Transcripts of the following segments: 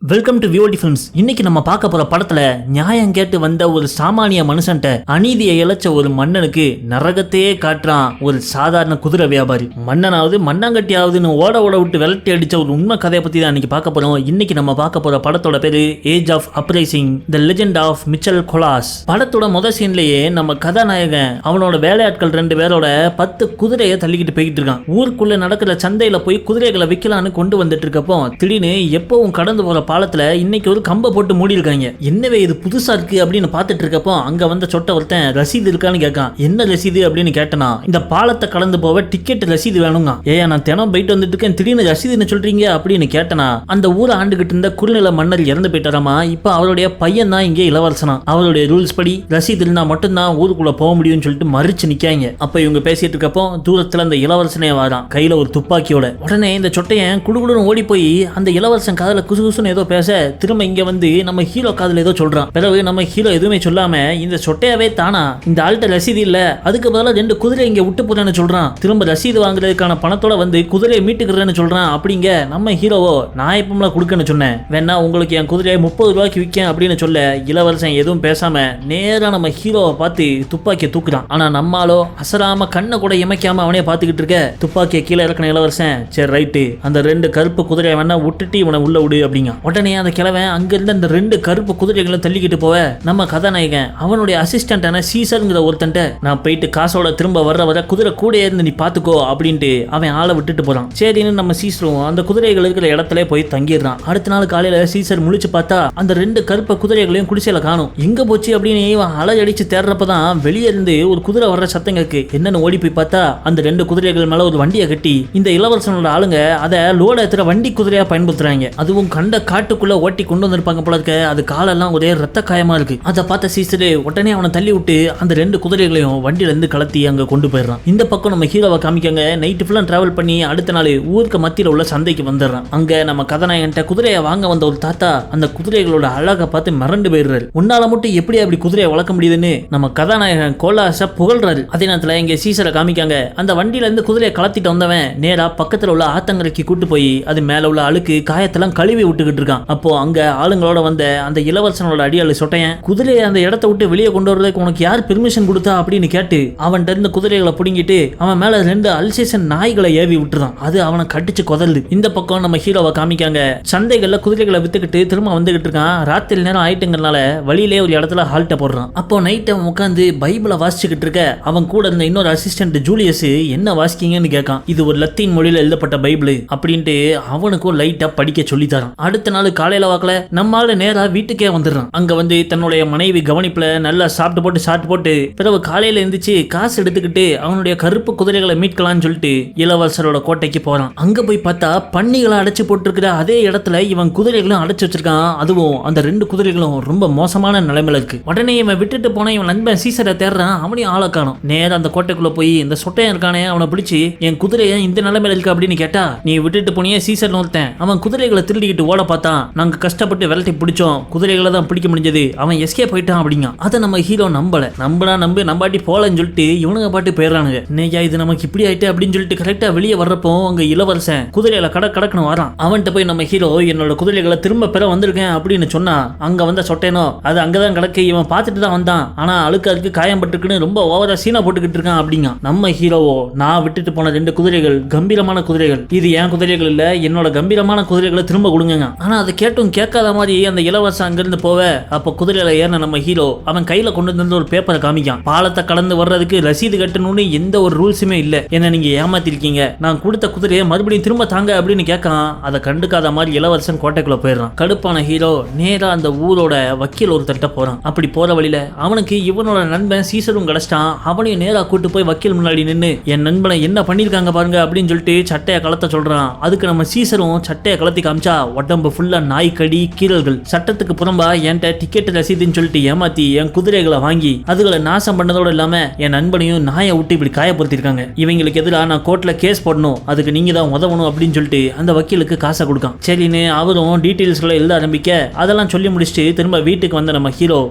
Welcome to VOD films. இன்னைக்கு நம்ம பார்க்க போற படத்துல நியாயம் கேட்டு வந்த ஒரு சாமானிய மனுஷன்ட்ட அநீதியை இழைச்ச ஒரு மன்னனுக்கு நரகத்தையே காட்டுறான் ஒரு சாதாரண குதிரை வியாபாரி. மன்னனாவது மண்ணாங்கட்டியாவதுன்னு ஓட விட்டு விரட்டி அடிச்ச ஒரு உண்மை கதையை பத்தி தான் இன்னைக்கு பார்க்க போறோம். இன்னைக்கு நம்ம பார்க்க போற படத்தோட பேரு age of uprising the legend of Michael Kohlhaas. படத்தோட முதல் சீன்லயே நம்ம கதாநாயகன் அவனோட வேலையாட்கள் 2 பேரோட 10 குதிரையை தள்ளிக்கிட்டு போய்கிட்டு இருக்கான். ஊருக்குள்ள நடக்கிற சந்தையில போய் குதிரைகளை விற்கலான்னு கொண்டு வந்துட்டு இருக்கப்போ திடீர்னு எப்பவும் கடந்து போற பாலத்துல இன்னைக்கு ஒரு கம்பை போட்டு மூடி இருக்காங்க. என்னவே இது புதுசா இருக்கு அப்படின்னு பாத்துட்டு இருக்கப்போ அங்க வந்த சொட்ட ஒருத்தன் ரசீது இருக்கான்னு கேட்கான். என்ன ரசீது அப்படின்னு கேட்டனா, இந்த பாலத்தை கடந்து போக டிக்கெட் ரசீது வேணுங்க. ஏயா நான் தினம் போயிட்டு வந்துட்டு இருக்கேன், திடீர்னு ரசீதுன்னு சொல்றீங்க அப்படின்னு கேட்டனா, அந்த ஊரை ஆண்டுகிட்டு இருந்த குறுநில மன்னர் இறந்து போயிட்டாராமா. இப்ப அவருடைய பையன் தான் இங்கே இளவரசனா. அவருடைய ரூல்ஸ் படி ரசீது இருந்தா மட்டும்தான் ஊருக்குள்ள போக முடியும்னு சொல்லிட்டு மறிச்சு நிக்காங்க. அப்ப இவங்க பேசிட்டு இருக்கப்போ தூரத்துல அந்த இளவரசனே வரான் கையில ஒரு துப்பாக்கியோட. உடனே இந்த சொட்டையன் குடுகுடுன்னு ஓடி போய் அந்த இளவரசன் காதல குசுகுசுன்னு ஏதோ பேச திரும்ப இங்க வந்து நம்ம ஹீரோ காதல ஏதோ சொல்றான். பிறகு நம்ம ஹீரோ எதுவுமே சொல்லாம இந்த சொட்டையாவே தானா இந்த ஆள்கிட்ட ரசீது இல்ல, அதுக்கு பதிலாக 2 குதிரை இங்க விட்டு போறேன்னு சொல்றான். திரும்ப ரசீது வாங்குறதுக்கான பணத்தோட வந்து குதிரையை மீட்டுக்கிறேன்னு சொல்றான். அப்படிங்க நம்ம ஹீரோவோ நான் எப்பவுமே கொடுக்கன்னு சொன்னேன், வேணா உங்களுக்கு என் குதிரையை 30 ரூபாய்க்கு விற்கேன் அப்படின்னு சொல்ல இளவரசன் எதுவும் பேசாம நேரா நம்ம ஹீரோவை பார்த்து துப்பாக்கியை தூக்குறான். ஆனா நம்மாலோ அசராம கண்ணை கூட இமைக்காம அவனே பார்த்துக்கிட்டு இருக்க. துப்பாக்கியை கீழே இறக்கின இளவரசன் சரி ரைட்டு அந்த 2 கருப்பு குதிரையை வேணா விட்டுட்டு இவனை உள்ள விடு அப்படிங்க. உடனே அந்த கிழவன் அங்கிருந்து அந்த 2 கருப்பு குதிரைகளை தள்ளிக்கிட்டு போவ நம்ம கதாநாயகன் அவனுடைய அசிஸ்டன்டான சீசர்ங்கிற ஒருத்தன்ட்ட நான் போயிட்டு காசோட திரும்ப வர குதிரை கூட இருந்து நீ பாத்துக்கோ அப்படின்ட்டு அவன் ஆளை விட்டுட்டு போறான். சரின்னு நம்ம சீசரும் அந்த குதிரைகள் இருக்கிற இடத்துல போய் தங்கிடுறான். அடுத்த நாள் காலையில சீசர் முழிச்சு பார்த்தா அந்த 2 கருப்பு குதிரைகளையும் குடிசையில காணும். எங்க போச்சு அப்படின்னு இவன் அலை அடிச்சு தேடுறப்பதான் வெளியே இருந்து ஒரு குதிரை வர்ற சத்தம் கேக்கு. என்னன்னு ஓடி போய் பார்த்தா அந்த 2 குதிரைகள் மேல ஒரு வண்டியை கட்டி இந்த இளவரசனோட ஆளுங்க அதை லோட ஏத்துற வண்டி குதிரையா பயன்படுத்துறாங்க. அதுவும் கண்ட காட்டுக்குள்ள ஓட்டி கொண்டு வந்திருப்பாங்க போல இருக்க. அது காலெல்லாம் ஒரே ரத்த காயமா இருக்கு. அதை பார்த்த சீசரு உடனே அவனை தள்ளி விட்டு அந்த 2 குதிரைகளையும் வண்டியில இருந்து கலத்தி அங்க கொண்டு போயிடுறான். இந்த பக்கம் நம்ம ஹீரோவை காமிக்காங்க. நைட்டு ஃபுல்லா டிராவல் பண்ணி அடுத்த நாள் ஊருக்கு மத்தியில உள்ள சந்தைக்கு வந்துடுறான். அங்க நம்ம கதாநாயகன்ட்ட குதிரையை வாங்க வந்த ஒரு தாத்தா அந்த குதிரைகளோட அழகை பார்த்து மிரண்டு போயிடுறாரு. உன்னால மட்டும் எப்படி அப்படி குதிரையை வளர்க்க முடியுதுன்னு நம்ம கதாநாயகன் கோலாச புகழ்றாரு. அதே நேரத்துல இங்க சீசரை காமிக்காங்க. அந்த வண்டியில இருந்து குதிரையை கலத்திட்டு வந்தவன் நேரா பக்கத்துல உள்ள ஆத்தங்கரைக்கு கூட்டு போய் அது மேல உள்ள அழுக்கு காயத்தெல்லாம் கழுவி விட்டுக்கிட்டு இருக்கான். அப்போ அங்க ஆளுங்களோட வந்த அந்த இளவரசனோட அடியாளு சொட்டையன் குதிரையை அந்த இடத்தை விட்டு வெளியே கொண்டு வரதுக்கு உனக்கு யார் பெர்மிஷன் கொடுத்தா அப்படின்னு கேட்டு அவன்கிட்ட இருந்து குதிரைகளை பிடிங்கிட்டு அவன் மேல 2 அல்சேஷன் நாய்களை ஏவி விட்டுறான். அது அவனை கட்டிச்சு கொதல்து. இந்த பக்கம் நம்ம ஹீரோவை காமிக்காங்க. சந்தைகள்ல குதிரைகளை வித்துக்கிட்டு திரும்ப வந்துகிட்டு இருக்கான். ராத்திரி நேரம் ஆயிட்டுங்கறனால வழியிலே ஒரு இடத்துல ஹால்ட்ட போடுறான். அப்போ நைட் அவன் உட்காந்து பைபிளை வாசிச்சுக்கிட்டு இருக்க அவன் கூட இருந்த இன்னொரு அசிஸ்டன்ட் ஜூலியஸ் என்ன வாசிக்கீங்கன்னு கேட்கான். இது ஒரு லத்தீன் மொழியில எழுதப்பட்ட பைபிள் அப்படின்ட்டு அவனுக்கும் லைட்டா படிக்க சொல்லி தரான். அடுத்த நாள் காலையில வாக்கல நம்மால நேரா வீட்டுக்கே வந்துடுறான். அங்க வந்து தன்னுடைய மனைவி கவனிப்புல நல்லா சாப்பிட்டு போட்டு பிறகு காலையில எந்திரிச்சு காசு எடுத்துக்கிட்டு அவனுடைய கருப்பு குதிரைகளை மீட்கலாம்னு சொல்லிட்டு இளவரசரோட கோட்டைக்கு போறான். அங்க போய் பார்த்தா பன்னிகளை அடைச்சு போட்டுருக்கிற அதே இடத்துல இவன் குதிரைகளும் அடைச்சு வச்சிருக்கான். அதுவும் அந்த 2 குதிரைகளும் ரொம்ப மோசமான நிலைமையில இருக்கு. உடனே இவன் விட்டுட்டு போன இவன் நண்பன் சீசரை தேடுறான். அவனையும் ஆளை காணோம். நேரம் அந்த கோட்டைக்குள்ள போய் இந்த சொட்டையன் இருக்கானே அவனை பிடிச்சி என் குதிரையை இந்த நிலைமையில இருக்கு அப்படின்னு கேட்டா, நீ விட்டுட்டு போனியே சீசர் ஒருத்தன் அவன் குதிரைகளை திருடிக்கிட்டு ஓட பார்த்தான், நாங்க கஷ்டப்பட்டு விரட்டி பிடிச்சோம், குதிரைகளை தான் பிடிக்க முடிஞ்சது, அவன் எஸ்கே போயிட்டான் அப்படிங்க. அதை நம்ம ஹீரோ நம்பாட்டி போலன்னு சொல்லிட்டு இவனுங்க பாட்டு போயிடறானுங்க. நேயா இது நமக்கு இப்படி ஆயிட்டு அப்படின்னு சொல்லிட்டு கரெக்டா வெளியே வர்றப்போ அங்க இளவரசன் குதிரையில கடக்கணும் வரான். அவன்கிட்ட போய் நம்ம ஹீரோ என்னோட குதிரைகளை திரும்ப பெற வந்திருக்கேன் அப்படின்னு சொன்னா அங்க வந்த சொட்டையனோ அது அங்கதான் கிடக்கு, இவன் பார்த்துட்டு தான் வந்தான், ஆனா அழுக்காருக்கு காயம் பட்டுக்குன்னு ரொம்ப ஓவரா சீனா போட்டுக்கிட்டு இருக்கான் அப்படிங்க. நம்ம ஹீரோவோ நான் விட்டுட்டு போன 2 குதிரைகள் கம்பீரமான குதிரைகள், இது என் குதிரைகள் இல்ல, என்னோட கம்பீரமான குதிரைகளை திரும்ப கொடுங்க. ஆனா அதை கேட்டும் கேட்காத மாதிரி அந்த இளவரசன் அங்கிருந்து போவ அப்ப குதிரையில ஏறின நம்ம ஹீரோ அவன் கையில கொண்டு வந்து ஒரு பேப்பரை காமிக்கான். பாலத்தை கடந்து வர்றதுக்கு ரசீது கட்டணும்னு எந்த ஒரு ரூல்ஸுமே இல்ல, என்ன நீங்க ஏமாத்திருக்கீங்க, நான் கொடுத்த குதிரையை மறுபடியும் திரும்ப தாங்க அப்படின்னு கேட்கான். அதை கண்டுக்காத மாதிரி இளவரசன் கோட்டைக்குள்ள போயிடுறான். கடுப்பான ஹீரோ நேரா அந்த ஊரோட வக்கீல் ஒரு தட்ட போறான். அப்படி போற வழியில அவனுக்கு இவனோட நண்பன் சீசரும் கிடைச்சிட்டான். அவனையும் நேரா கூட்டு போய் வக்கீல் முன்னாடி நின்று என் நண்பனை என்ன பண்ணிருக்காங்க பாருங்க அப்படின்னு சொல்லிட்டு சட்டையை கலத்த சொல்றான். அதுக்கு நம்ம சீசரும் சட்டையை கலத்தி காமிச்சா உடம்பு ஃபுல்லா நாய்க்கடி கீரல்கள். சட்டத்துக்கு புறம்பா என்கிட்ட டிக்கெட் ரசீதுன்னு சொல்லிட்டு ஏமாத்தி என் குதிரைகளை வாங்கி அதுகளை நாசம் பண்ணதோட இல்லாம என் நண்பனையும் நாயை விட்டு இப்படி காயப்படுத்திருக்காங்க. இவங்களுக்கு எதிராக நான் கோர்ட்ல கேஸ் போடணும், அதுக்கு நீங்க தான் உதவணும் அப்படின்னு சொல்லிட்டு அந்த வக்கீலுக்கு காசை கொடுக்கான். சரின்னு அவரும் டீடைல்ஸ்களை எழுத ஆரம்பிக்க அதெல்லாம் சொல்லி முடிச்சுட்டு திரும்ப வீட்டுக்கு வந்த நம்ம ஹீரோ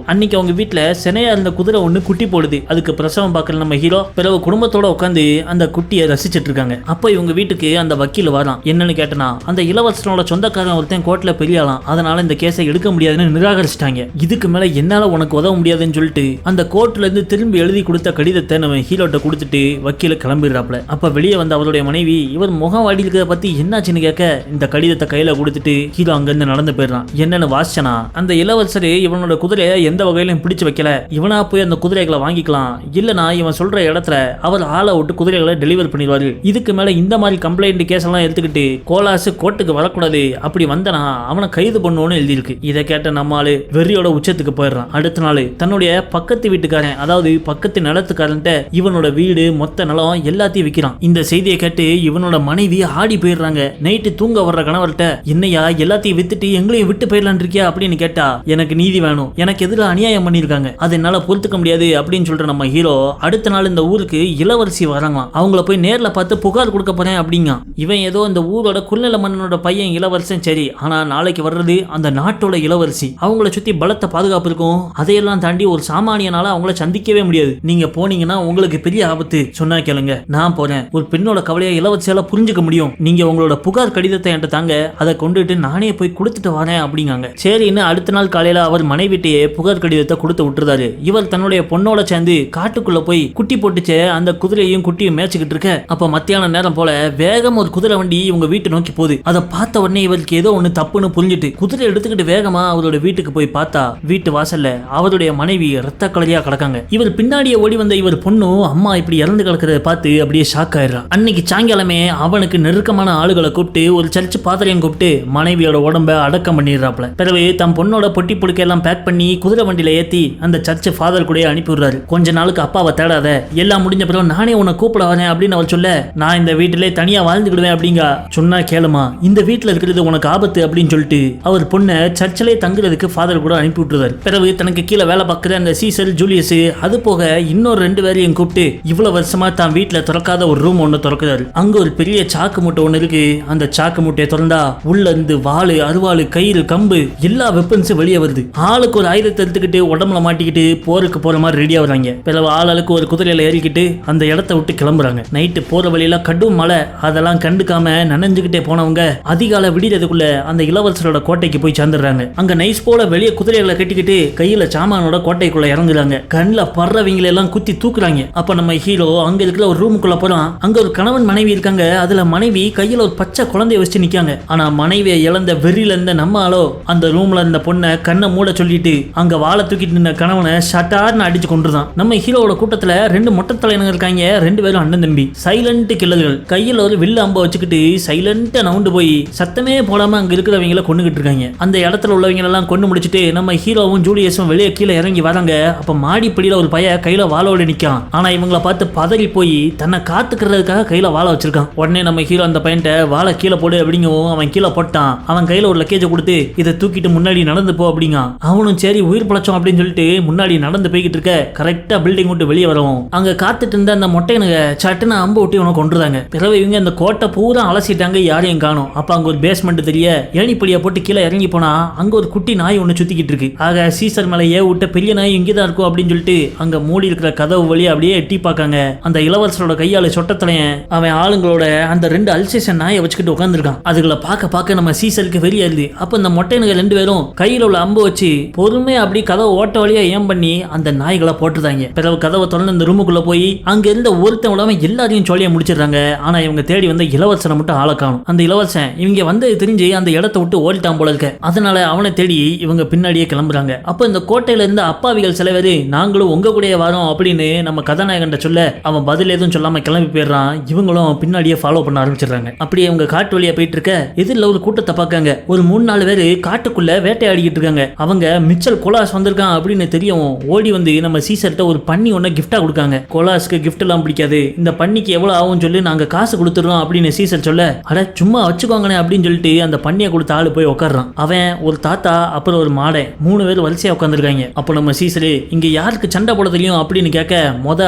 அன்னைக்கு அவங்க வீட்டுல செனையா இருந்த குதிரை ஒண்ணு குட்டி போடுது. அதுக்கு பிரசவம் பார்க்கற நம்ம ஹீரோ பிறகு குடும்பத்தோட உட்காந்து அந்த குட்டியை ரசிச்சிட்டு இருக்காங்க. அப்ப இவங்க வீட்டுக்கு அந்த வக்கீல் வரான். என்னன்னு கேட்டனா அந்த இளவரசனோட சொந்தக்காரன் ஒருத்தன் கோர்ட்ல கோர்ட்ல பெரிய ஆளாம், அதனால இந்த கேஸை எடுக்க முடியாதுன்னு நிராகரிச்சிட்டாங்க. இதுக்கு மேல என்னால உனக்கு உதவ முடியாதுன்னு சொல்லிட்டு அந்த கோர்ட்ல இருந்து திரும்பி எழுதி கொடுத்த கடிதத்தை நம்ம ஹீரோட்ட கொடுத்துட்டு வக்கீல கிளம்பிடுறாப்ல. அப்ப வெளியே வந்த அவருடைய மனைவி இவர் முகம் வாடி இருக்கிறத பத்தி என்னாச்சுன்னு கேட்க இந்த கடிதத்தை கையில கொடுத்துட்டு ஹீரோ அங்கிருந்து நடந்து போயிடுறான். என்னன்னு வாசிச்சனா, அந்த இளவரசரு இவனோட குதிரையை எந்த வகையிலும் பிடிச்சு வைக்கல, இவனா போய் அந்த குதிரைகளை வாங்கிக்கலாம், இல்லனா இவன் சொல்ற இடத்துல அவர் ஆளை விட்டு குதிரைகளை டெலிவர் பண்ணிடுவாரு. இதுக்கு மேல இந்த மாதிரி கம்ப்ளைண்ட் கேஸ் எல்லாம் எடுத்துக்கிட்டு கோலாசு கோர்ட்டுக்கு வரக்கூடாது, அப்படி வந்தனா அவனை கைது பண்ணுவோன்னு எழுதியிருக்கு. இதை கேட்ட நம்மாலு வெறியோட உச்சத்துக்கு போயிடுறான். அடுத்த நாள் தன்னுடைய பக்கத்து வீட்டுக்காரன், அதாவது பக்கத்து நிலத்துக்காரன்ட்ட இவனோட வீடு மொத்த நிலம் எல்லாத்தையும் விற்கிறான். இந்த செய்தியை கேட்டு இவனோட மனைவி ஆடி போயிடுறாங்க. நைட்டு தூங்க வர்ற கணவர்கிட்ட, என்னையா எல்லாத்தையும் வித்துட்டு எங்களையும் விட்டு போயிடலான் இருக்கியா அப்படின்னு கேட்டா, எனக்கு நீதி வேணும், எனக்கு எதிராக அநியாயம் பண்ணிருக்காங்க, அது என்னால பொறுத்துக்க முடியாது அப்படின்னு சொல்ற நம்ம ஹீரோ அடுத்த நாள் இந்த ஊருக்கு இளவரசி வராங்களாம். அவங்கள போய் நேர்ல பார்த்து புகார் கொடுக்க போறேன் அப்படிங்க. இவன் ஏதோ இந்த ஊரோட குறுநில மன்னனோட பையன் இளவரசன், சரி, ஆனா நாளைக்கு வர்றது அந்த நாட்டோட இளவரசி, அவங்கள சுத்தி பலத்த பாதுகாப்பு இருக்கும், அதையெல்லாம் தாண்டி ஒரு சாமானியனால அவங்கள சந்திக்கவே முடியாது, நீங்க போனீங்கன்னா உங்களுக்கு பெரிய ஆபத்து, சொன்னா கேளுங்க, நான் போறேன், ஒரு பெண்ணோட கவலையை இளவரசியால புரிஞ்சுக்க முடியும், நீங்க உங்களோட புகார் கடிதத்தை என்கிட்ட தாங்க, அதை கொண்டுட்டு நானே போய் கொடுத்துட்டு வரேன் அப்படிங்காங்க. சரின்னு அடுத்த நாள் காலையில அவர் மனைவிட்டையே புகார் கடிதத்தை கொடுத்து விட்டுறாரு. இவர் தன்னுடைய பொண்ணோட சேர்ந்து காட்டுக்குள்ள போய் குட்டி போட்டுச்சு அந்த குதிரையும் குட்டியும் மேய்ச்சிக்கிட்டு இருக்க, அப்ப மத்தியான நேரம் போல வேகம் ஒரு குதிரை வண்டி இவங்க வீட்டை நோக்கி போகுது. அதை பார்த்த உடனே இவருக்கு ஏதோ ஒண்ணு தப்புன்னு புரிஞ்சுட்டு குதிரை எடுத்துக்கிட்டு வேகமா அவரோட வீட்டுக்கு போய் பார்த்தா வீட்டு வாசல்ல அவருடைய மனைவி ரத்த கலரியா கிடக்காங்க. இவர் பின்னாடியே ஓடி வந்த இவர் பொண்ணு அம்மா இப்படி இறந்து கிடக்கிறத பார்த்து அப்படியே ஷாக் ஆயிடுறான். அன்னைக்கு சாயங்காலமே அவனுக்கு நெருக்கமான ஆளுகளை கூப்பிட்டு ஒரு சர்ச் பாதிரியம் கூப்பிட்டு மனைவியோட உடம்ப அடக்கம் பண்ணிடுறாப்ல. பிறகு தம் பொண்ணோட பொட்டி புடுக்க எல்லாம் பேக் பண்ணி குதிரை வண்டியில ஏத்தி அந்த சர்ச் ஃபாதர் கூட அனுப்பி விடுறாரு. கொஞ்ச நாளுக்கு அப்பாவை தேடாத, எல்லாம் முடிஞ்ச பிறகு நானே உன்னை கூப்பிட வரேன் அப்படின்னு அவர் சொல்ல, நான் இந்த வீட்டிலே தனியா வாழ்ந்துக்கிடுவேன் அப்படிங்க. சொன்னா கேளுமா, இந்த வீட்டுல இருக்கிறது உனக்கு ஆபத்து அப்படின்னு சொல்லிட்டு அவர் பொண்ணை சர்ச்சிலே தங்குறதுக்கு ஃபாதர் கூட அனுப்பி விட்டுறாரு. பிறகு தனக்கு கீழே வேலை பார்க்குற அந்த சீசர் ஜூலியஸ் அது போக இன்னொரு 2 பேரையும் கூப்பிட்டு இவ்வளவு வருஷமா தான் வீட்டுல திறக்காத ஒரு ரூம் ஒண்ணு திறக்கிறாரு. அங்க ஒரு பெரிய சாக்கு மூட்டை ஒண்ணு இருக்கு. அந்த சாக்கு மூட்டையை திறந்தா உள்ள இருந்து வாளு, அருவாளு, கயிறு, கம்பு எல்லா வெப்பன்ஸும் வெளியே வருது. ஆளுக்கு ஒரு ஆயுதத்தை எடுத்துக்கிட்டு உடம்புல மாட்டிக்கிட்டு போருக்கு போற மாதிரி ரெடியா வராங்க. பிறகு ஆளுக்கு ஒரு குதிரையில ஏறிக்கிட்டு அந்த இடத்த விட்டு கிளம்புறாங்க. நைட்டு போற வழியில கடும் மழை, அதெல்லாம் கண்டுக்காம நனைஞ்சுக்கிட்டே போனவங்க அதிகாலை விடியறதுக்குள்ள அந்த இளவரசரோட கோட்டைக்கு போய் சேர்ந்துடுறாங்க. அங்க நைஸ் போல வெளியே குதிரைகளை கட்டிக்கிட்டு கையில சாமானோட கோட்டைக்குள்ள இறங்குறாங்க. கண்ணில் பறவைங்களை எல்லாம் குத்தி தூக்குறாங்க. அப்ப நம்ம ஹீரோ அங்க இருக்கிற ஒரு ரூமுக்குள்ள போறான். அங்க ஒரு கணவன் மனைவி இருக்காங்க. அதுல மனைவி கையில ஒரு பச்சை குழந்தைய வச்சு நிக்காங்க. ஆனா மனைவியை இழந்த வெறியில இருந்த நம்ம ஆளோ அந்த ரூம்ல இருந்த பொண்ணை கண்ணை மூட சொல்லிட்டு அங்க வாழை தூக்கிட்டு நின்ன கணவனை ஷட்டார்னு அடிச்சு கொண்டுதான். நம்ம ஹீரோவோட கூட்டத்துல 2 மொட்டை தலைவங்க இருக்காங்க. 2 பேரும் அண்ணன் தம்பி, சைலண்ட் கில்லர்கள். கையில ஒரு வில்லு அம்ப வச்சுக்கிட்டு சைலண்டா நவுண்டு போய் சத்தமே போடாம அங்க இருக்கிறவங்களை கொண்டுகிட்டு இருக்காங்க. அந்த இடத்துல உள்ளவங்க எல்லாம் கொண்டு முடிச்சுட்டு நம்ம ஹீரோவும் ஜூலியஸும் வெளியே கீழே இறங்கி வராங்க. அப்ப மாடிப்படியில ஒரு பைய கையில வாளோட நிக்கான். ஆனா இவங்களை பார்த்து பதறி போய் தன்னை காத்துக்கிறதுக்காக கையில வாழை வச்சிருக்கான். உடனே நம்ம ஹீரோ அந்த பையன்ட்ட வாழை கீழே போடு அப்படிங்கவும் அவன் கீழே போட்டான். அவன் கையில ஒரு லக்கேஜை கொடுத்து இதை தூக்கிட்டு முன்னாடி நடந்து போ அப்படிங்க. அவனும் சரி உயிர் பழச்சோம் அப்படின்னு சொல்லிட்டு முன்னாடி நடந்து போய்கிட்டு இருக்க கரெக்டா பில்டிங் விட்டு வெளியே வரவும் அங்க காத்துட்டு இருந்த அந்த மொட்டையனுங்க சட்டுன்னு அம்பு விட்டு உனக்கு கொண்டுறாங்க. பிறகு இவங்க அந்த கோட்டை பூரா அலசிட்டாங்க, யாரையும் காணும். அப்ப அங்க ஒரு பேஸ்மெண்ட் தெரிய ஏணிப்படியா போட்டு கீழே இறங்கி போனா அங்க ஒரு குட்டி நாய் ஒண்ணு சுத்திக்கிட்டு இருக்கு. ஆக சீசர் மேல விட்ட பெரிய நாய் இங்கதான் இருக்கும் அப்படின்னு சொல்லிட்டு அங்க மூடி இருக்கிற கதவு வழியா அப்படியே எட்டி பார்க்காங்க. அந்த இளவரசரோட கையால சொட்டத்தலையன் அவன் ஆளுங்களோட அந்த 2 அல்சேஷன் நாயை வச்சுக்கிட்டு உட்காந்துருக்கான். அதுகளை பார்க்க நம்ம சீசருக்கு வெறியாருது. அப்ப இந்த மொட்டையனுங்க 2 பேரும் கையில உள்ள அம்பு வச்சு பொறுமையா அப்படி கதவை ஓட்ட வழியா ஏம் பண்ணி அந்த நாய்களை போட்டுதாங்க. பிறகு கதவை தொடர்ந்து இந்த ரூமுக்குள்ள போய் அங்க இருந்த ஒருத்தன் விடாம எல்லாரையும் சொல்லிய முடிச்சிடுறாங்க. ஆனா இவங்க தேடி வந்த இளவரசனை மட்டும் ஆள காணும். அந்த இளவரசன் இவங்க வந்து தெரிஞ்சு அந்த இடத்தை விட்டு ஓடிட்டான் போல இருக்க. அதனால அவனை தேடி இவங்க பின்னாடியே கிளம்புறாங்க. அப்ப இந்த கோட்டையில இருந்த அப்பாவிகள் சில பேரு நாங்களும் உங்க கூடயே வரோம் அப்படின்னு நம்ம கதாநாயகன் சொல்ல அவன் பதில் எதுவும் சொல்லாம கிளம்பி போயிடுறான். இவங்களும் பின்னாடியே ஃபாலோ பண்ண ஆரம்பிச்சிடுறாங்க. அப்படியே இவங்க காட்டு வழியா போயிட்டு இருக்க எதிரில் ஒரு கூட்டத்தை பார்க்காங்க. ஒரு 3-4 பேரு காட்டுக்குள்ள வேட்டையாடிக்கிட்டு இருக்காங்க. அவங்க மிச்சல் கோலாஸ் வந்திருக்கான் அப்படின்னு தெரியவும் ஓடி வந்து நம்ம சீசர்ட்ட ஒரு பண்ணி ஒண்ணு கிஃப்டா கொடுக்காங்க. கோலாஸ்க்கு கிஃப்ட் எல்லாம் பிடிக்காது, இந்த பண்ணிக்கு எவ்வளவு ஆகும் சொல்லி நாங்க காசு கொடுத்துறோம் அப்படின்னு சீசர் சொல்ல, அட சும்மா வச்சுக்கோங்கண்ணே அப்படின்னு சொல்லிட்டு அந்த பண்ணியை கொடுத்த ஆளு போய் உட்கார்றான். அவன் ஒரு தாத்தா அப்புறம் ஒரு மாடை 3 பேர் வரிசையா உட்காந்துருக்காங்க. அப்ப நம்ம சீசரு இங்க யாருக்கு சண்டை போட தெரியும் அப்படின்னு கேட்க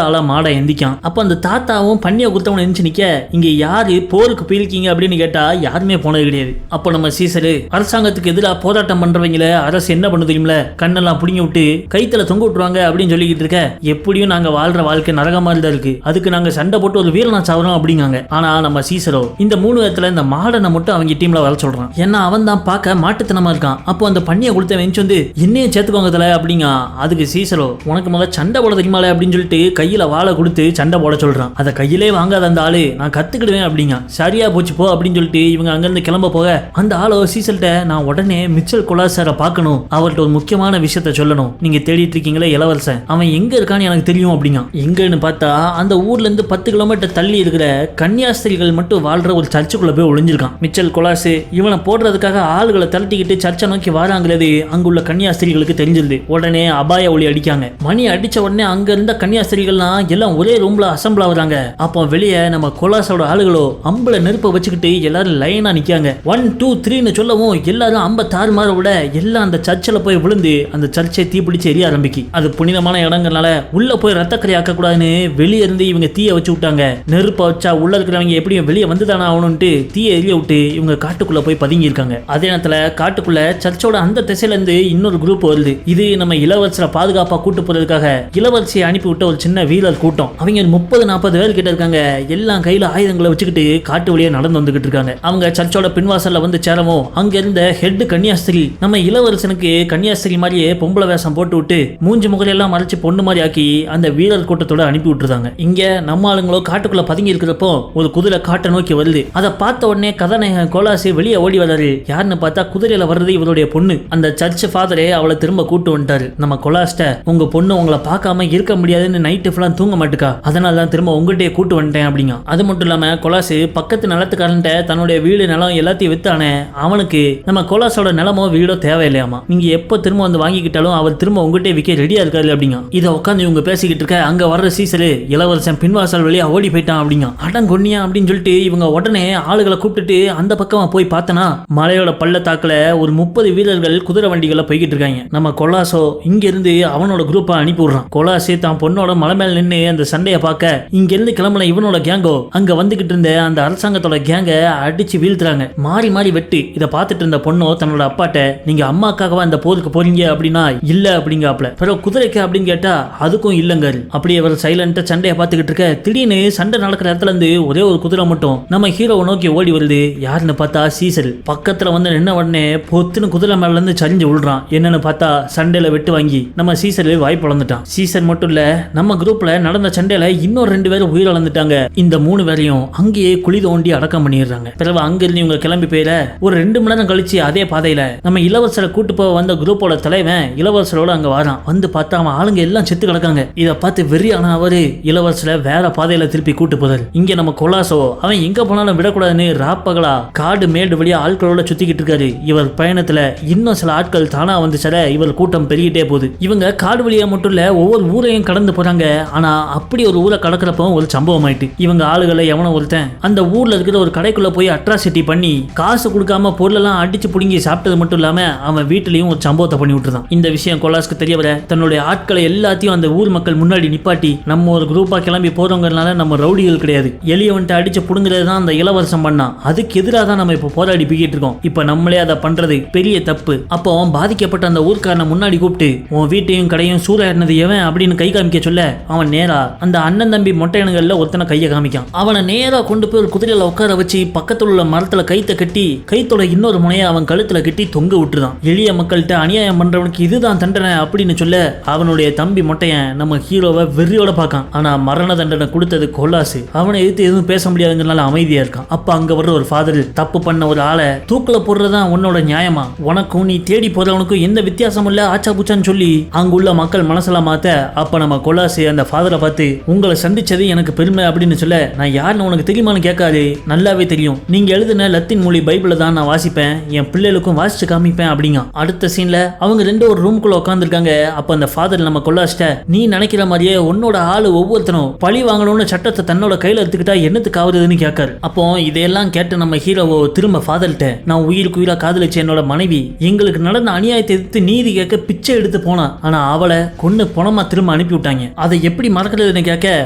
ஆளா மாடை எந்திக்கான். அப்ப அந்த தாத்தாவும் பண்ணியை கொடுத்தவன எந்திச்சு நிக்க இங்க யாரு போருக்கு போயிருக்கீங்க அப்படின்னு கேட்டா யாருமே போனது கிடையாது. அப்ப நம்ம சீசரு அரசாங்கத்துக்கு எதிராக போராட்டம் பண்றவங்கள அரசு என்ன பண்ணு தெரியுமில, கண்ணெல்லாம் புடிங்கி விட்டு கைத்துல தொங்க விட்டுருவாங்க அப்படின்னு சொல்லிக்கிட்டு இருக்க, எப்படியும் நாங்க வாழ்ற வாழ்க்கை நரக மாதிரி தான் இருக்கு, அதுக்கு நாங்க சண்டை போட்டு ஒரு வீரனா சாவறோம் அப்படிங்காங்க. ஆனா நம்ம சீசரோ இந்த 3 பேர்த்துல இந்த மாடனை மட்டும் அவங்க டீம்ல வர சொல்றான். ஏன்னா அவன் தான் பார்க்க மாட்டுத்தனமா இருக்கான். அப்போ அந்த பண்ணியை கொடுத்த வெஞ்சு வந்து என்னையும் சேர்த்துக்கோங்க தல அப்படிங்க. அதுக்கு சீசரோ உனக்கு முதல்ல சண்டை போட தெரியுமாலே அப்படின்னு சொல்லிட்டு கையில வாழை கொடுத்து சண்டை போட சொல்றான். அதை கையிலே வாங்காத அந்த ஆளு நான் கத்துக்கிடுவேன் அப்படிங்க. சரியா போச்சு போ அப்படின்னு சொல்லிட்டு இவங்க அங்கிருந்து கிளம்ப போக அந்த ஆளோ சீசல்கிட்ட நான் உடனே மிச்சல் கொலாசாரை பார்க்கணும், அவர்கிட்ட ஒரு முக்கியமான விஷயத்த சொல்லணும், நீங்க தேடிட்டு இருக்கீங்களே இளவரசன், அவன் எங்க இருக்கான்னு எனக்கு தெரியும் அப்படிங்க. எங்கன்னு பார்த்தா அந்த ஊர்ல இருந்து 10 கிலோமீட்டர் தள்ளி இருக்கிற கன்னியாஸ்திரிகள் மட்டும் வாழ்ற ஒரு சர்ச்சுக்குள்ள போய் ஒளிஞ்சிருக்கான். மிச்சல் கொலாசு இவனை போடுறதுக்காக ஆளுகளை தளர்த்திக்கிட்டு சர்ச்சை நோக்கி வராங்கிறது அங்குள்ள கன்னியாஸ்திரிகளுக்கு தெரிஞ்சிருது. உடனே அபாய ஒளி அடிக்காங்க. மணி அடிச்ச உடனே அங்க இருந்த கன்னியாஸ்திரிகள்லாம் எல்லாம் ஒரே ரூம்ல அசம்பிள் ஆகுறாங்க. அப்போ வெளியே நம்ம கொலாசோட ஆளுகளோ அம்புல நெருப்பை வச்சுக்கிட்டு எல்லாரும் லைனா நிக்காங்க. 1 2 3ன்னு சொல்லவும் எல்லாரும் அம்ப தாறுமாற விட எல்லாம் அந்த சர்ச்சில் போய் விழுந்து அந்த சர்ச்சை தீப்பிடிச்சு எரிய ஆரம்பிக்கு. அது புனிதமான இடங்கள்னால உள்ள போய் ரத்தக்கரை ஆக்க கூடாதுன்னு வெளியே இருந்து இவங்க தீய வச்சு விட்டாங்க. நெருப்பை வச்சா உள்ள இருக்கிறவங்க எப்படியும் வெளியே வந்துதானே ஆகணும்ட்டு தீயை எரிய விட்டு இவங்க காட்டுக்குள்ள போய் பதுங்கி இருக்காங்க. அதே நேரத்துல காட்டுக்குள்ள சர்ச்சோட அந்த திசையில இருந்து இன்னொரு குரூப் வருது. இது நம்ம இளவரசரை பாதுகாப்பா கூட்டு போறதுக்காக இளவரசியை அனுப்பி விட்ட ஒரு சின்ன வீரர் கூட்டம். அவங்க 30-40 பேர் கிட்ட இருக்காங்க. எல்லாம் கையில ஆயுதங்களை வச்சுக்கிட்டு காட்டு வழியா நடந்து வந்துகிட்டு இருக்காங்க. அவங்க சர்ச்சோட பின்வாசல்ல வந்து சேரவும் அங்க இருந்த ஹெட் கன்னியாஸ்திரி நம்ம இளவரசனுக்கு கன்னியாஸ்திரி மாதிரியே பொம்பளை வேஷம் போட்டு விட்டு மூஞ்சி முகலையெல்லாம் மறைச்சு பொண்ணு மாதிரி ஆக்கி அந்த வீரர் கூட்டத்தோட அனுப்பி விட்டுருந்தாங்க. இங்க நம்ம ஆளுங்களோ காட்டுக்குள்ள பதுங்கி இருக்கிறப்போ ஒரு குதிரை காட்டை நோக்கி வருது. அதை பார்த்த உடனே கதாநாயகன் கோலாசி வெளியே ஓடி வர்றாரு. யாருன்னு பார்த்தா குதிரையில வர்றது இவருடைய பொண்ணு. அந்த சர்ச் ஃபாதரே அவளை திரும்ப கூட்டு வந்துட்டாரு. நம்ம கொலாஸ்ட உங்க பொண்ணு உங்களை பார்க்காம இருக்க முடியாதுன்னு நைட்டு ஃபுல்லா தூங்க மாட்டுக்கா, அதனால தான் திரும்ப உங்கள்கிட்டயே கூட்டு வந்துட்டேன் அப்படிங்க. அது மட்டும் இல்லாம கொலாசு பக்கத்து நிலத்துக்காரன்ட்ட தன்னுடைய வீடு நிலம் எல்லாத்தையும் வித்தானே, அவனுக்கு நம்ம கொலாசோட நிலமோ வீடோ தேவையில்லையாமா. நீங்க எப்போ திரும்ப வந்து வாங்கிக்கிட்டாலும் அவர் திரும்ப உங்ககிட்டே விற்க ரெடியா இருக்காரு அப்படிங்க. இதை உட்காந்து இவங்க பேசிக்கிட்டு இருக்க அங்க வர்ற சீசரு இளவரசன் பின்வாசல் வழியா ஓடி போயிட்டான் அப்படிங்க. அடங்கொன்னியா அப்படின்னு சொல்லிட்டு இவங்க உடனே ஆளுகளை கூப்பிட்டுட்டு அந்த பக்கமா போய் பார்த்தனா மலையோட பள்ளத்தாக்குல ஒரு 30 வீரர்கள் குதிரை வண்டிகளை போய்கிட்டு இருக்காங்க. நம்ம கொலாசோ இங்க இருந்து அவனோட குரூப்பை அனுப்பி விடுறான். கொலாசு தான் பொண்ணோட மலை மேல நின்று அந்த சண்டையை பார்க்க இங்க இருந்து கிளம்புன இவனோட கேங்கோ அங்க வந்துகிட்டு இருந்த அந்த அரசாங்கத்தோட கேங்க அடிச்சு வீழ்த்துறாங்க. மாறி மாறி வெட்டு. இதை பார்த்துட்டு இருந்த பொண்ணோ தன்னோட அப்பாட்ட நீங்க அம்மாக்காகவா அந்த போருக்கு போறீங்க அப்படின்னா இல்ல அப்படிங்காப்ல. பிறகு குதிரைக்கு அப்படின்னு கேட்டா அதுக்கும் இல்லங்க. அப்படியே அவர் சைலண்டா சண்டையை பார்த்துக்கிட்டு இருக்க திடீர்னு சண்டை நடக்கிற இடத்துல இருந்து ஒரே ஒரு குதிரை மட்டும் நம்ம ஹீரோவை நோக்கி ஓடி வருது. யாருன்னு பார்த்தா சீசர். பக்கத்துல வந்து நின்ன உடனே பொத்துன்னு குதிரை மேல இருந்து சரிஞ்சு விழுறான். என்னன்னு பார்த்தா சண்டையில வெட்டு வாங்கி நம்ம சீசர் வாய் பிளந்துட்டான். சீசர் மட்டும் இல்ல நம்ம குரூப்ல நடந்த சண்டையில இன்னொரு 2 பேரும் உயிரிழந்துட்டாங்க. இந்த 3 பேரையும் அங்கேயே குழி தோண்டி அடக்கம் பண்ணிடுறாங்க. பிறகு அங்கிருந்து இவங்க கிளம்பி போயிட ஒரு 2 மணி நேரம் கழிச்சு அதே பாதையில நம்ம இளவரசரை கூட்டு போக வந்த குரூப்போட தலைவன் இளவரசரோட அங்க வரான். வந்து பார்த்தா அவன் ஆளுங்க எல்லாம் செத்து கிடக்காங்க. இதை பார்த்து வெறியான அவரு இளவரசரை வேற பாதையில திருப்பி கூட்டு போதாரு. இங்க நம்ம கொலாசோ அவன் எங்க போனாலும் விடக்கூடாதுன்னு ராப்பகலா காடு மேடு வழியா ஆட்களோட சுத்திக்கிட்டு இருக்காரு. இவர் பயணத்துல இன்னும் சில ஆட்கள் தானா வந்து சர இவர் கூட்டம் பெருகிட்டே போகுது. இவங்க காடு வழியா மட்டும் இல்ல ஒவ்வொரு ஊரையும் கடந்து போறாங்க. ஆனா அப்படி ஒரு ஊரை கடக்கிறப்போ ஒரு சம்பவம் ஆயிட்டு. இவங்க ஆளுகளை எவனோ ஒருத்தன் அந்த ஊர்ல இருக்கிற ஒரு கடைக்குள்ள போய் அட்ராசிட்டி பண்ணி காசு கொடுக்காம பொருளெல்லாம் அடிச்சு புடுங்கி சாப்பிட்டது மட்டும் இல்லாம அவன் வீட்டிலையும் ஒரு சம்பவத்தை பண்ணி விட்டுருந்தான். இந்த விஷயம் கொலாஸ்க்கு தெரிய வர தன்னுடைய ஆட்களை எல்லாத்தையும் அந்த ஊர் மக்கள் முன்னாடி நிப்பாட்டி நம்ம ஒரு குரூப்பா கிளம்பி போறவங்கனால நம்ம ரவுடிகள் கிடையாது, எளியவன்ட்டு அடிச்சு புடுங்கிறது தான் அந்த இளவரசம் பண்ணா, அதுக்கு எதிராக தான் நம்ம இப்ப போராடி போய்கிட்டு இருக்கோம். இப்ப நம்மளே அதை பண்றது பெரிய தப்பு. அப்போ பாதிக்கப்பட்ட அந்த ஊர்க்காரனை முன்னாடி கூப்பிட்டு உன் வீட்டையும் கடையும் சூறையாடினது எவன் அப்படின்னு கை காமிக்க சொல்ல அவன் நேரா அந்த அண்ணன் தம்பி மொட்டையனுங்கள்ல ஒருத்தனை கையை காமிக்கான். அவனை நேரா கொண்டு போய் ஒரு குதிரையில உட்கார வச்சு பக்கத்துல உள்ள மரத்துல கைத்தை கட்டி கைத்தோட இன்னொரு முனையை அவன் கழுத்துல கட்டி தொங்க விட்டுதான். எளிய மக்கள்கிட்ட அநியாயம் பண்றவனுக்கு இதுதான் தண்டனை அப்படின்னு சொல்ல அவனுடைய தம்பி மொட்டையன் நம்ம ஹீரோவை வெறியோட பார்க்கான். ஆனா மரண தண்டனை கொடுத்தது கொலாசு. அவனை எதிர்த்து எதுவும் பேச முடியாதுங்கிறனால அமைதியா இருக்கான். அப்ப அங்க வர்ற ஒரு ஃபாதர் தப்பு பண்ண ஒரு ஆளை தூக்குல போடுறதுதான் உன்னோட நியாயமா, உனக்கும் நீ தேடி போறவனுக்கும் எந்த வித்தியாசமும் இல்ல ஆச்சா பூச்சான்னு சொல்லி அங்குள்ள மக்கள் மனசெல்லாம் மாத்த அப்ப நம்ம கொலாசு அந்த ஃபாதரை பார்த்து உங்களை சந்திச்சது எனக்கு பெருமை அப்படின்னு சொல்ல நான் யாருன்னு உனக்கு தெரியுமான்னு கேட்காது. நல்லாவே தெரியும், நீங்க எழுதின லத்தீன் மொழி பைபிளை தான் நான் வாசிப்பேன், என் பிள்ளைகளுக்கும் வாசிச்சு காமிப்பேன் அப்படிங்க. அடுத்த சீன்ல அவங்க 2 ஒரு ரூம்குள்ள உட்காந்துருக்காங்க. அப்ப அந்த ஃபாதர் நம்ம கொலாசிட்ட நீ நினைக்கிற மாதிரியே உன்னோட ஆளு ஒவ்வொருத்தனும் பழி வாங்கணும்னு சட்டத்தை தன்னோட கையில எடுத்துக்கிட்டா என்னத்துக்கு ஆகுதுன்னு கேட்காரு. அப்போ இதையெல்லாம் கேட்ட நம்ம ஹீரோவோ திரும்ப ஃபாதர்கிட்ட நான் உயிருக்கு உயிரா காதலிச்ச என்னோட மனைவி எங்களுக்கு நடந்த அநியாயத்தை எதிர்த்து நீதி கேட்க பிச்சை எடுத்து போனா, ஆனா அவளை கொன்னு பணமா திரும்ப அனுப்பி விட்டாங்க. அதை எப்படி மறக்கிறதுன்னு கேட்க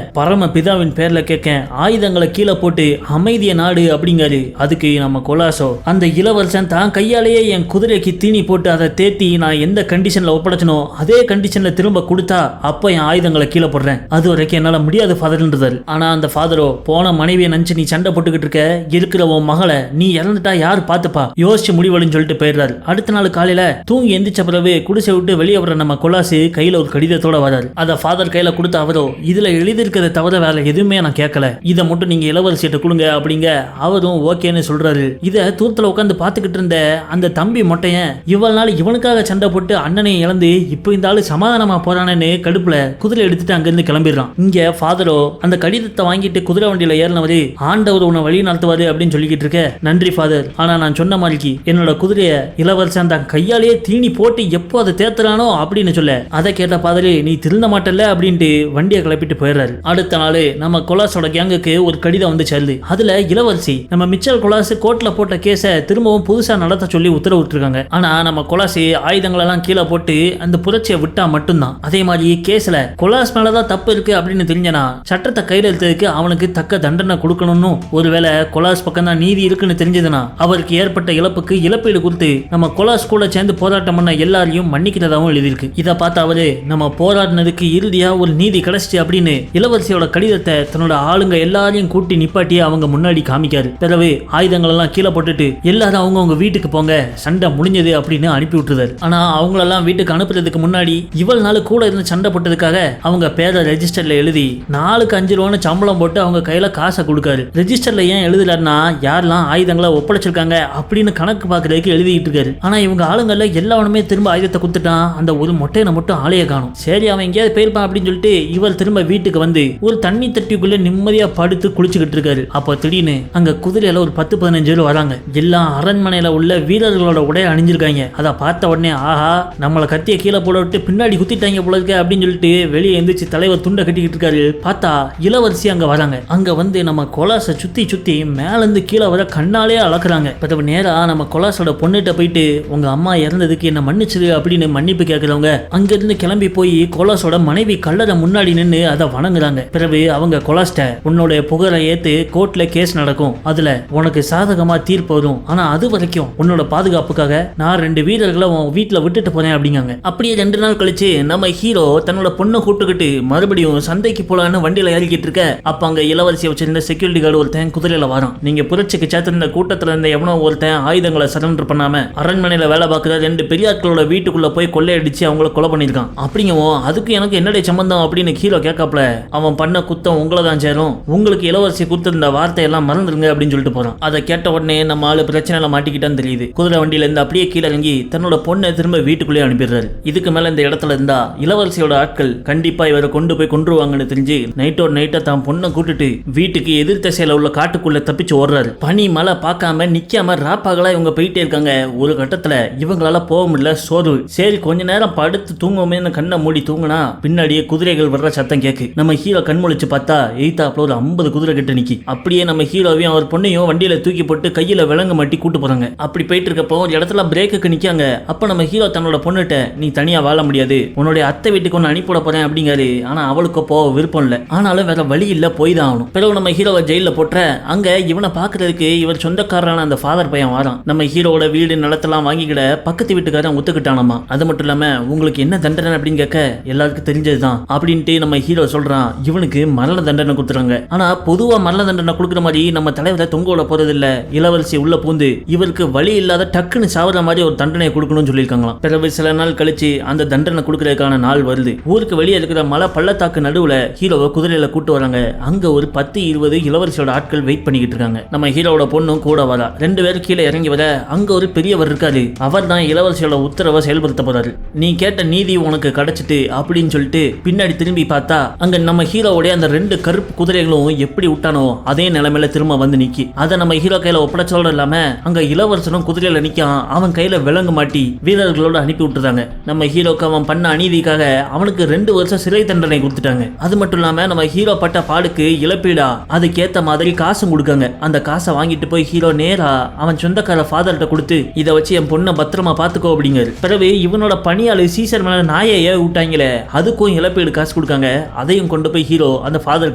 பரம பிதாவின் பேர்ல கேட்க ஆயுதங்களை கீழே போட்டு அமைதிய நாடு அப்படிங்காரு. அதுக்கு நம்ம கொலாசோ அந்த இளவரசன் தான் கையாலேயே என் குதிரைக்கு தீனி போட்டு அதை தேத்தி நான் எந்த கண்டிஷன்ல ஒப்படைச்சனோ அதே கண்டிஷன்ல திரும்ப கொடுத்தா அப்ப என் ஆயுதங்களை கீழே போடுறேன், அது வரைக்கும் என்னால முடியாது ஃபாதர்ன்றாரு. ஆனா அந்த ஃபாதரோ போன மனைவியை நினைச்சு நீ சண்டை போட்டுக்கிட்டு இருக்க, இருக்கிற உன் மகளை நீ இறந்துட்டா யார் பார்த்து யோசிச்சப்பா யோசிச்சு முடிவெடுன்னு சொல்லிட்டு போயிடுறாரு. அடுத்த நாள் காலையில தூங்கி எந்திரிச்ச பிறகு குடிசை விட்டு வெளியே வர நம்ம கொலாசு கையில ஒரு கடிதத்தோட வராரு. அத ஃபாதர் கையில கொடுத்த அவரோ இதுல எழுதிருக்கிறத தவிர வேற எதுவுமே நான் கேட்கல, இதை மட்டும் நீங்க இளவரசிட்ட கொடுங்க அப்படிங்க. அவரும் ஓகேன்னு சொல்றாரு. இத தூரத்துல உட்காந்து பாத்துக்கிட்டு இருந்த அந்த தம்பி மொட்டையன் இவ்வளவு நாள் இவனுக்காக சண்டை போட்டு அண்ணனை இழந்து இப்போ இந்த ஆளு சமாதானமா போறானேன்னு கடுப்புல குதிரை எடுத்துட்டு அங்கிருந்து கிளம்பிடுறான். இங்க ஃபாதரோ அந்த கடிதத்தை வாங்கிட்டு குதிரை வண்டியில ஏறினவரு ஆண்டவர் உன்னை வழி நடத்துவாரு அப்படின்னு சொல்லிக்கிட்டு இருக்க. நன்றி ஃபாதர், ஆனா நான் சொன்ன மாதிரி என்னோட குதிரைய இளவரசன் தான் கையாலேயே தீனி போட்டு எப்போ அதை தேத்துறானோ அப்படின்னு சொல்ல. அதை கேட்ட ஃபாதரு நீ திருந்த மாட்டல அப்படின்ட்டு வண்டியை கிளப்பிட்டு போயிடுறாரு. அடுத்த நாள் நம்ம கொலாஸோட கேங்குக்கு ஒரு கடிதம் வந்து சேருது. அதுல இளவரசி நம்ம மிச்சல் கொலாஸ் கோர்ட்ல போட்ட கேஸ திரும்பவும் புதுசா நடத்த சொல்லி உத்தரவிட்டிருக்காங்க. ஆனா நம்ம கொலாசி ஆயுதங்கள் எல்லாம் கீழே போட்டு அந்த புரட்சியை விட்டா மட்டும்தான். அதே மாதிரி கேஸ்ல கொலாஸ் மேலதான் தப்பு இருக்கு அப்படின்னு தெரிஞ்சனா சட்டத்தை கையில் எடுத்ததுக்கு அவனுக்கு தக்க தண்டனை கொடுக்கணும்னு, ஒருவேளை கொலாஸ் பக்கம் தான் நீதி இருக்குன்னு தெரிஞ்சதுன்னா அவருக்கு ஏற்பட்ட இழப்புக்கு இழப்பீடு கொடுத்து நம்ம கொலாஸ் கூட சேர்ந்து போராட்டம் பண்ண எல்லாரையும் மன்னிக்கிறதாவும் எழுதியிருக்கு. இதை பார்த்த அவரு நம்ம போராடினதுக்கு இறுதியா ஒரு நீதி கிடைச்சிச்சு அப்படின்னு இளவரசியோட கடிதத்தை தன்னோட ஆளுங்க எல்லாரையும் கூட்டி நிப்பாட்டி அவங்க முன்னாடி காமிக்காரு. பிறகு ஆயுதங்கள் எல்லாம் கீழே போட்டுட்டு எல்லாரும் அவங்க வீட்டுக்கு போங்க, சண்டை முடிஞ்சது அப்படின்னு அனுப்பி விட்டுருந்தாரு. ஆனா அவங்களெல்லாம் வீட்டுக்கு அனுப்புறதுக்கு முன்னாடி இவ்வளவு நாள் கூட இருந்து சண்டை போட்டதுக்காக அவங்க பேரை ரெஜிஸ்டர்ல எழுதி 4க்கு 5 ரூபான்னு சம்பளம் போட்டு அவங்க கையில காசை கொடுக்காரு. ரெஜிஸ்டர்ல ஏன் எழுதுறாருன்னா யாரெல்லாம் ஆயுதங்களை ஒப்படைச்சிருக்காங்க அப்படின்னு கணக்கு பாக்குறதுக்கு எழுதிட்டு இருக்காரு. ஆனா இவங்க ஆளுங்கள்ல எல்லாருமே திரும்ப ஆயுதத்தை கொடுத்துட்டான். அந்த ஒரு மொட்டையனை மட்டும் ஆளைய காணும். சரி அவன் எங்கேயாவது போயிருப்பான் அப்படின்னு சொல்லிட்டு இவர் திரும்ப வீட்டுக்கு வந்து ஒரு தண்ணி தட்டிக்குள்ள நிம்மதியா படுத்து குளிச்சுக்கிட்டு இருக்காரு. அப்போ திடீர்னு அங்க குதிரையில ஒரு 10-15 பேர் வராங்க. எல்லாம் அரண்மனையில உள்ள வீரர்களோட உடைய அணிஞ்சிருக்காங்க. அதை பார்த்த உடனே ஆஹா நம்மளை கத்திய கீழே போட விட்டு பின்னாடி குத்திட்டாங்க போல இருக்க அப்படின்னு சொல்லிட்டு வெளியே எந்திரிச்சு தலைவர் துண்டை கட்டிக்கிட்டு இருக்காரு. பார்த்தா இளவரசி அங்க வராங்க. அங்க வந்து நம்ம கொலாசை சுத்தி சுத்தி மேல இருந்து கீழே வர கண்ணாலே அளக்குறாங்க. பிறகு நேரா நம்ம கொலாசோட பொண்ணுகிட்ட போயிட்டு உங்க அம்மா இறந்ததுக்கு என்ன மன்னிச்சிரு அப்படின்னு மன்னிப்பு கேட்கிறவங்க அங்க இருந்து கிளம்பி போய் கொலாசோட மனைவி கல்லறை முன்னாடி நின்று அதை வணங்குறாங்க. பிறகு அவங்க கொலாஸ்ட உன்னோட புகழை ஏத்து கோர்ட்ல கேஸ் நடக்கும், அதுல உனக்கு சாதகமா தீர்ப்பு வரும், ஆனா அது வரைக்கும் உன்னோட பாதுகாப்புக்காக நான் 2 வீரர்களை உன் வீட்டுல விட்டுட்டு போறேன் அப்படிங்காங்க. அப்படியே 2 நாள் கழிச்சு நம்ம ஹீரோ தன்னோட பொண்ணை கூப்பிட்டுக்கிட்டு மறுபடியும் சந்தைக்கு போலான்னு வண்டியில ஏறிக்கிட்டு இருக்க. அப்ப அங்க இளவரசியை வச்சிருந்த செக்யூரிட்டி கார்டு ஒருத்தன் குதிரையில வரான். நீங்க புரட்சிக்கு சேர்த்திருந்த கூட்டத்துல இருந்த எவனோ ஒருத்தன் ஆயுதங்களை சரண்டர் பண்ணாம அரண்மனையில வேலை பார்க்கிற 2 பெரியாட்களோட வீட்டுக்குள்ள போய் கொள்ளையடிச்சு அவங்கள கொலை பண்ணிருக்கான். அப்படிங்கவும் அதுக்கு எனக்கு என்னுடைய சம்பந்தம் அப்படின்னு ஹீரோ கேட்காப்ல அவன் பண்ண குத்தம் உங்களை தான் சேரும், உங்களுக்கு இளவரசி கொடுத்திருந்த வார்த்தை எல்லாம் மறந்துருங்க அப்படின்னு சொல்லிட்டு போறான். அதை கேட்ட உடனே நம்ம ஆளு பிரச்சனையில மாட்டிக்கிட்டான்னு தெரியுது. குதிரை வண்டியில இருந்து அப்படியே கீழே இறங்கி தன்னோட பொண்ணை திரும்ப வீட்டுக்குள்ளே அனுப்பிடுறாரு. இதுக்கு மேல இந்த இடத்துல இருந்தா இளவரசியோட ஆட்கள் கண்டிப்பா இவரை கொண்டு போய் கொன்றுவாங்கன்னு தெரிஞ்சு நைட்டோட நைட்டா தான் பொண்ணை கூட்டிட்டு வீட்டுக்கு எதிர் திசையில உள்ள காட்டுக்குள்ள தப்பிச்சு ஓடுறாரு. பனி மழை பார்க்காம நிக்காம ராப்பாகலா இவங்க போயிட்டே இருக்காங்க. ஒரு கட்டத்துல இவங்களால போக முடியல, சோர்வு. சரி கொஞ்ச நேரம் படுத்து தூங்குமே கண்ணை மூடி தூங்குனா பின்னாடியே குதிரைகள் வர்ற சத்தம் கேக்கு. நம்ம ஹீரோ கண்முழிச்சு பார்த்தா எய்தாப்ல ஒரு 50 குதிரை கிட்ட நிக்கி. அப்படியே நம்ம ஹீரோவையும் அவர் பொண்ணையும் வண்டியில தூக்கி போட்டு கையில விலங்கு மாட்டி கூட்டு போறாங்க. அப்படி போயிட்டு இருக்கப்போ ஒரு இடத்துல பிரேக்குக்கு நிக்காங்க. அப்ப நம்ம ஹீரோ தன்னோட பொண்ணுட்ட நீ தனியா வாழ முடியாது, உன்னுடைய அத்தை வீட்டுக்கு ஒன்று அனுப்பிட போறேன் அப்படிங்காரு. ஆனா அவளுக்கு போக விருப்பம் இல்லை. ஆனாலும் வேற வழி இல்ல, போய் தான் ஆகணும். பிறகு நம்ம ஹீரோவை ஜெயில போட்ட அங்க இவனை பாக்குறதுக்கு இவர் சொந்தக்காரரான அந்த ஃபாதர் பையன் வரான். நம்ம ஹீரோட வீடு நிலத்தெல்லாம் வாங்கிக்கிட பக்கத்து வீட்டுக்காரன் ஒத்துக்கிட்டானமா. அது மட்டும் இல்லாம உங்களுக்கு என்ன தண்டனை அப்படின்னு கேட்க எல்லாருக்கும் தெரிஞ்சதுதான் அப்படின்ட்டு நம்ம ஹீரோ சொல்றான். இவனுக்கு மரண தண்டனை கொடுத்துறாங்க. ஆனா பொதுவா மரண தண்டனை கொடுக்குற மாதிரி நம்ம தலைவரை தொங்க விட போறது இல்ல. இளவரசி உள்ள பூந்து இவருக்கு வழி இல்லாத டக்குன்னு சாவற மாதிரி ஒரு தண்டனை கொடுக்கணும்னு சொல்லியிருக்காங்களாம். பிறகு சில நாள் கழிச்சு அந்த தண்டனை கொடுக்கறதுக்கான நாள் வருது. ஊருக்கு வெளியே இருக்கிற மலை பள்ளத்தாக்கு நடுவுல ஹீரோவை குதிரையில கூட்டு வராங்க. அங்க ஒரு 10-20 இளவரசியோட ஆட்கள் வெயிட் பண்ணிக்கிட்டு இருக்காங்க. நம்ம ஹீரோட பொண்ணும் கூட வரா. 2 பேரும் கீழே இறங்கி வர அங்க ஒரு பெரியவர் இருக்காரு. அவர் தான் இளவரசியோட உத்தரவை செயல்படுத்த போறாரு. நீ கேட்ட நீதி உனக்கு கிடைச்சிட்டு அப்படின்னு சொல்லிட்டு பின்னாடி திரும்பி பார்த்தா அங்க நம்ம ஹீரோவுடைய அந்த 2 கருப்பு குதிரைகளும் எப்படி விட்டானோ அதே நிலைமையில திரும்ப வந்து நிக்கி. அதை நம்ம ஹீரோ கையில ஒப்படைச்சோட இல்லாம அங்க இளவரசனும் குதிரையில நிக்கான். அவன் கையில விலங்கு மாட்டி வீரர்களோட அனுப்பி விட்டுறாங்க. நம்ம ஹீரோக்கு அவன் பண்ண அநீதிக்காக அவனுக்கு 2 வருஷம் சிறை தண்டனை கொடுத்துட்டாங்க. அது மட்டும் இல்லாம நம்ம ஹீரோ பட்ட பாடுக்கு இழப்பீடா அதுக்கேத்த மாதிரி காசும் கொடுக்காங்க. அந்த காசை வாங்கிட்டு போய் ஹீரோ நேரா அவன் சொந்தக்கார ஃபாதர்கிட்ட கொடுத்து இதை வச்சு என் பொண்ணை பத்திரமா பாத்துக்கோ அப்படிங்காரு. பிறகு இவனோட பணியாளு சீசர் மேல நாயை விட்டாங்களே அதுக்கும் இழப்பீடு காசு கொடுக்காங்க. அதையும் கொண்டு போய் ஹீரோ அந்த ஃபாதர்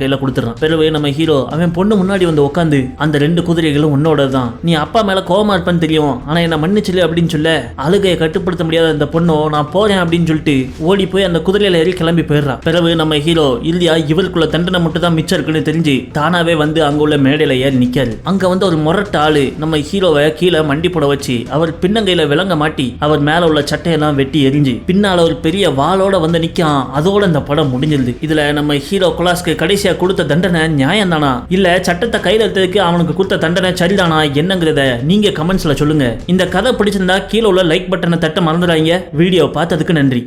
கையில கொடுத்துறான். பிறகு நம்ம ஹீரோ அவன் பொண்ணு முன்னாடி வந்து உட்காந்து அந்த 2 குதிரைகளும் உன்னோட தான், நீ அப்பா மேல கோவமா இருப்பேன்னு தெரியும், ஆனா என்ன மன்னிச்சிரு அப்படின்னு சொல்ல அழுகையை கட்டுப்படுத்த முடியாத அந்த பொண்ணோ நான் போறேன் அப்படின்னு சொல்லிட்டு ஓடி போய் அந்த குதிரையில ஏறி கிளம்பி போயிடுறான். பிறகு நம்ம ஹீரோ இறுதியா இவருக்குள்ள தண்டனை மட்டும் தான் மிச்சம் இருக்குன்னு தெரிஞ்சு தானாவே வந்து அங்க உள்ள மேடையில ஏறி நிக்காரு. அங்க வந்து ஒரு முரட்டு ஆளு நம்ம ஹீரோவை கீழே மண்டி போட வச்சு அவர் பின்னங்கையில விலங்க மாட்டி அவர் மேல உள்ள சட்டையெல்லாம் வெட்டி எரிஞ்சு பின்னால ஒரு பெரிய வாளோட வந்து நிக்கான். அதோட இந்த படம் முடிஞ்சிருது. இதுல நம்ம ஹீரோ குலாஸ்க்கு கடைசியா கொடுத்த தண்டனை நியாயம் தானா இல்ல சட்டத்தை கையில எடுத்ததுக்கு அவனுக்கு கொடுத்த தண்டனை சரிதானா என்னங்கிறத நீங்க கமெண்ட்ஸ்ல சொல்லுங்க. இந்த கதை பிடிச்சிருந்தா கீழே உள்ள லைக் பட்டனை தட்ட மறந்துடாதீங்க. வீடியோ பார்த்ததுக்கு நன்றி.